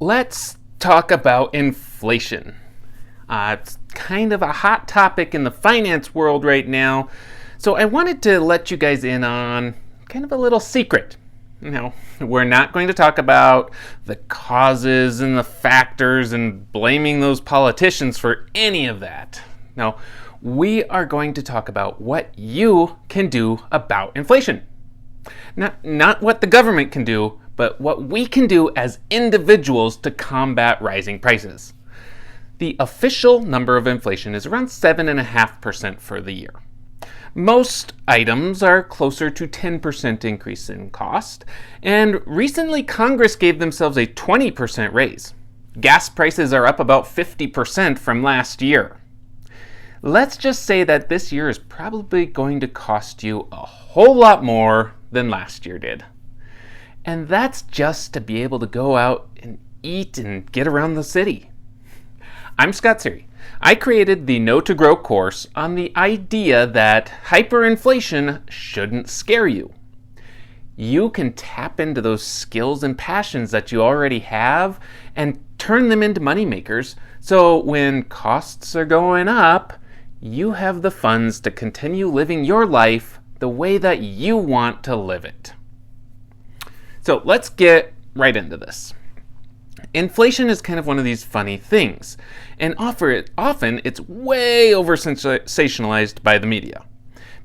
let's talk about inflation. It's kind of a hot topic in the finance world right now, so I wanted to let you guys in on kind of a little secret. We're not going to talk about the causes and the factors and blaming those politicians for any of that. No, we are going to talk about what you can do about inflation. Not what the government can do, but what we can do as individuals to combat rising prices. The official number of inflation is around 7.5% for the year. Most items are closer to 10% increase in cost, and recently Congress gave themselves a 20% raise. Gas prices are up about 50% from last year. Let's just say that this year is probably going to cost you a whole lot more than last year did. And that's just to be able to go out and eat and get around the city. I'm Scott Seary. I created the Know to Grow course on the idea that hyperinflation shouldn't scare you. You can tap into those skills and passions that you already have and turn them into moneymakers, so when costs are going up, you have the funds to continue living your life the way that you want to live it. So let's get right into this. Inflation is kind of one of these funny things, and often it's way over-sensationalized by the media,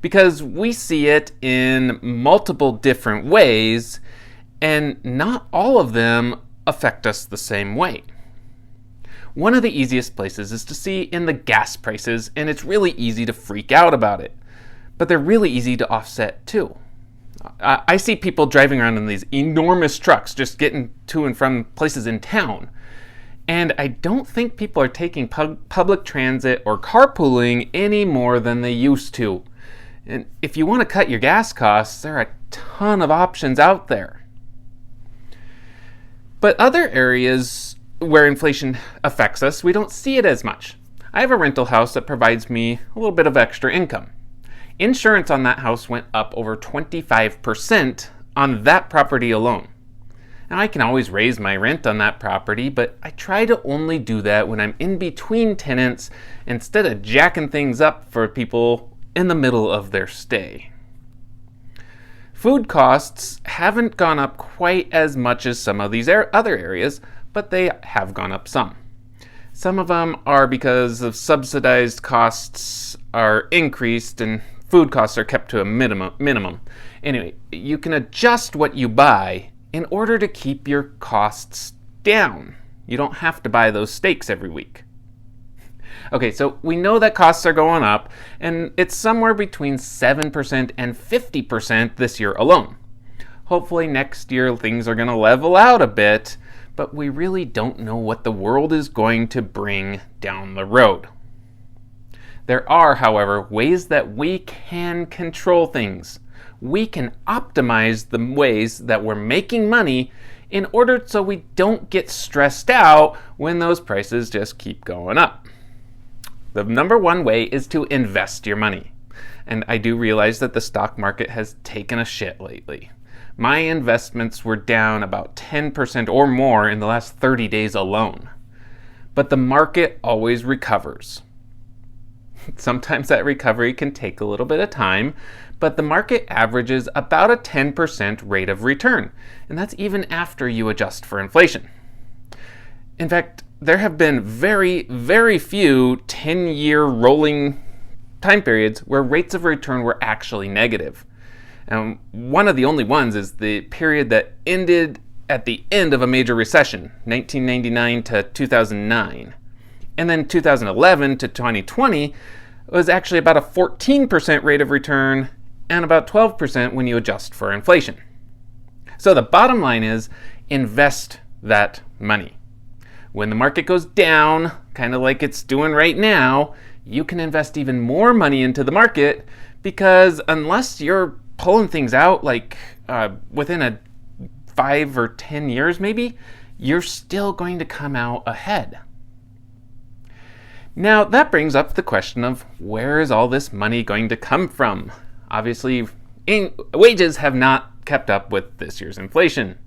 because we see it in multiple different ways, and not all of them affect us the same way. One of the easiest places is to see in the gas prices, and it's really easy to freak out about it, but they're really easy to offset too. I see people driving around in these enormous trucks just getting to and from places in town. And I don't think people are taking public transit or carpooling any more than they used to. And if you want to cut your gas costs, there are a ton of options out there. But other areas where inflation affects us, we don't see it as much. I have a rental house that provides me a little bit of extra income. Insurance on that house went up over 25% on that property alone. Now, I can always raise my rent on that property, but I try to only do that when I'm in between tenants instead of jacking things up for people in the middle of their stay. Food costs haven't gone up quite as much as some of these other areas, but they have gone up some. Some of them are because of subsidized costs are increased and food costs are kept to a minimum. Anyway, you can adjust what you buy in order to keep your costs down. You don't have to buy those steaks every week. Okay, so we know that costs are going up, and it's somewhere between 7% and 50% this year alone. Hopefully next year things are going to level out a bit, but we really don't know what the world is going to bring down the road. There are, however, ways that we can control things. We can optimize the ways that we're making money in order so we don't get stressed out when those prices just keep going up. The number one way is to invest your money. And I do realize that the stock market has taken a shit lately. My investments were down about 10% or more in the last 30 days alone. But the market always recovers. Sometimes that recovery can take a little bit of time, but the market averages about a 10% rate of return, and that's even after you adjust for inflation. In fact, there have been very, very few 10-year rolling time periods where rates of return were actually negative. And one of the only ones is the period that ended at the end of a major recession, 1999 to 2009. And then 2011 to 2020 was actually about a 14% rate of return and about 12% when you adjust for inflation. So the bottom line is invest that money. When the market goes down, kind of like it's doing right now, you can invest even more money into the market because unless you're pulling things out like within a 5 or 10 years maybe, you're still going to come out ahead. Now that brings up the question of where is all this money going to come from? Obviously, wages have not kept up with this year's inflation.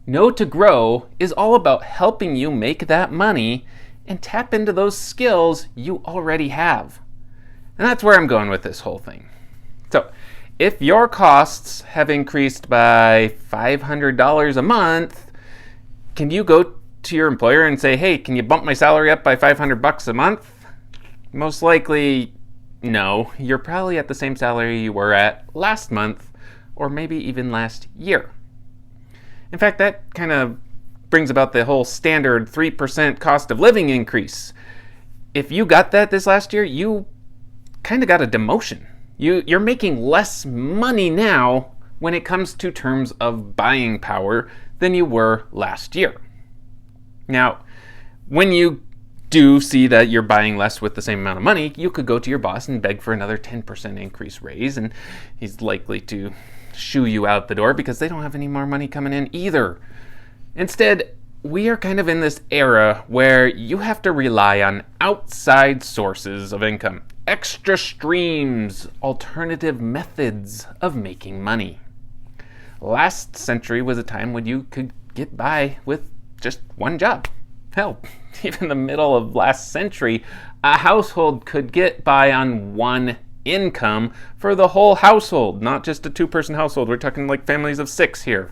Know to Grow is all about helping you make that money and tap into those skills you already have. And that's where I'm going with this whole thing. So, if your costs have increased by $500 a month, can you go to your employer and say, hey, can you bump my salary up by $500 a month? Most likely, no. You're probably at the same salary you were at last month, or maybe even last year. In fact, that kind of brings about the whole standard 3% cost of living increase. If you got that this last year, you kind of got a demotion. You're making less money now when it comes to terms of buying power than you were last year. Now, when you do see that you're buying less with the same amount of money, you could go to your boss and beg for another 10% increase raise, and he's likely to shoo you out the door because they don't have any more money coming in either. Instead, we are kind of in this era where you have to rely on outside sources of income, extra streams, alternative methods of making money. Last century was a time when you could get by with just one job. Hell, even in the middle of last century, a household could get by on one income for the whole household, not just a two-person household. We're talking like families of 6 here.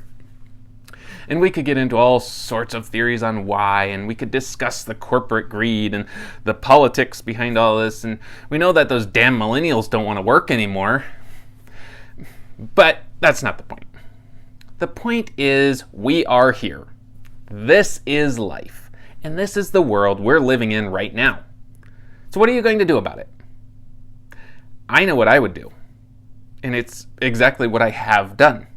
And we could get into all sorts of theories on why, and we could discuss the corporate greed and the politics behind all this, and we know that those damn millennials don't want to work anymore. But that's not the point. The point is, we are here. This is life, and this is the world we're living in right now. So what are you going to do about it? I know what I would do, and it's exactly what I have done.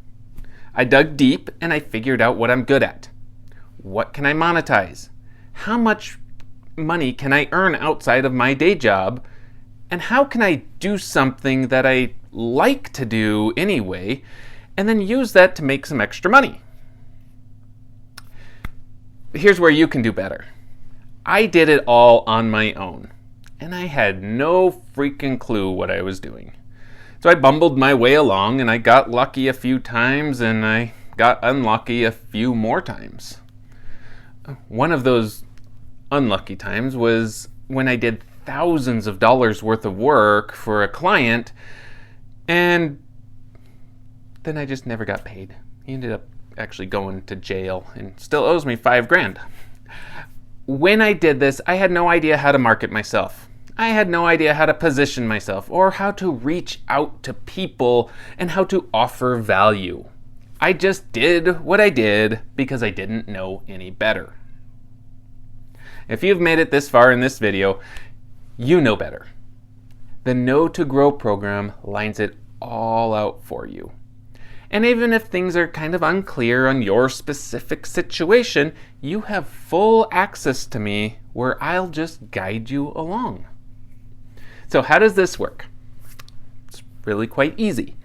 I dug deep and I figured out what I'm good at. What can I monetize? How much money can I earn outside of my day job? And how can I do something that I like to do anyway, and then use that to make some extra money? Here's where you can do better. I did it all on my own, and I had no freaking clue what I was doing. So I bumbled my way along, and I got lucky a few times, and I got unlucky a few more times. One of those unlucky times was when I did thousands of dollars worth of work for a client, and then I just never got paid. He ended up actually going to jail and still owes me $5,000. When I did this, I had no idea how to market myself. I had no idea how to position myself or how to reach out to people and how to offer value. I just did what I did because I didn't know any better. If you've made it this far in this video, you know better. The Know to Grow program lines it all out for you. And even if things are kind of unclear on your specific situation, you have full access to me where I'll just guide you along. So how does this work? It's really quite easy.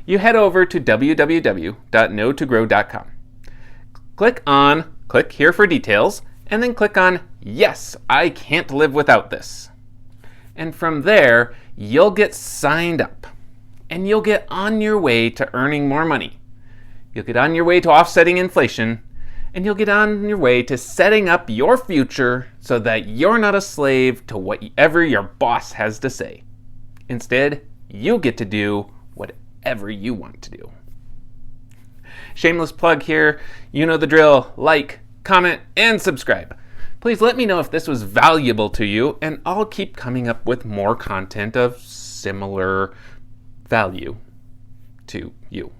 You head over to www.knowtogrow.com. Click here for details, and then click on Yes, I can't live without this. And from there, you'll get signed up, and you'll get on your way to earning more money. You'll get on your way to offsetting inflation, and you'll get on your way to setting up your future so that you're not a slave to whatever your boss has to say. Instead, you get to do whatever you want to do. Shameless plug here. You know the drill. Like, comment, and subscribe. Please let me know if this was valuable to you, and I'll keep coming up with more content of similar value to you.